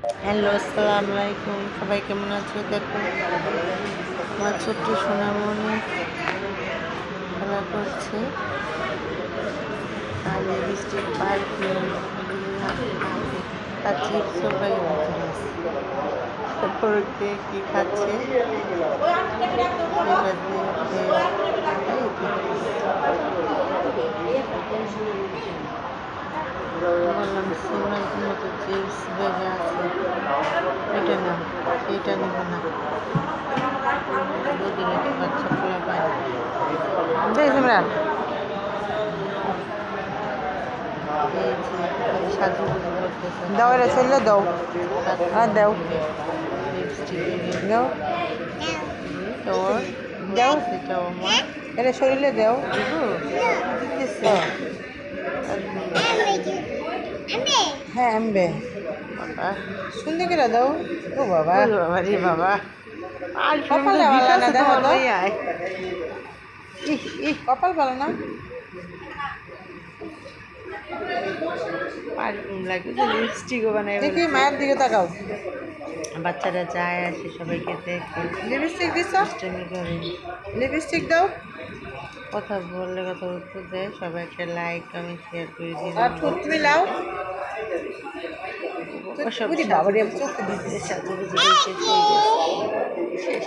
Hello, আসসালামু আলাইকুম। সবাই কেমন আছো? দেখো আমার ছোট্ট সোনামণি খেলা করছে আর লিপস্টিক পারফিউম তার চিপসও বাইরে আছে। তারপর কে কি খাচ্ছে সেটা দেখে বললাম সোনার মতো চিপস ব্যাগে আছে, এটা না এটা নেব না। দুদিন একটা বাচ্চা খোলা পায় দেখ আমরা সাজুগুজু করতেছে। দাও এটা চললে দাও আর দাও লিপস্টিক দাও তোর দাও সেটাও আমার এটা শরীরে দাও দিতেছে। হ্যাঁ আনবে বাবা সুন্দর করে দাও। ও বাবা বাবা রে বাবা আর কপালে ভালো না দেখো তো কপাল ভালো না পারফিউম লাগে যে লিপস্টিকও বানায়। দেখি মায়ের দিকে তাকাও। বাচ্চারা যায় আসে সবাইকে দেখে লিপস্টিক দিচ্ছ লিপস্টিক দাও। কথা বললে কথা উত্তর দেয়। সবাইকে লাইক কমেন্ট শেয়ার করে দিন। আর ঠোঁট মিলাও সব সাজুগুজু শেষ।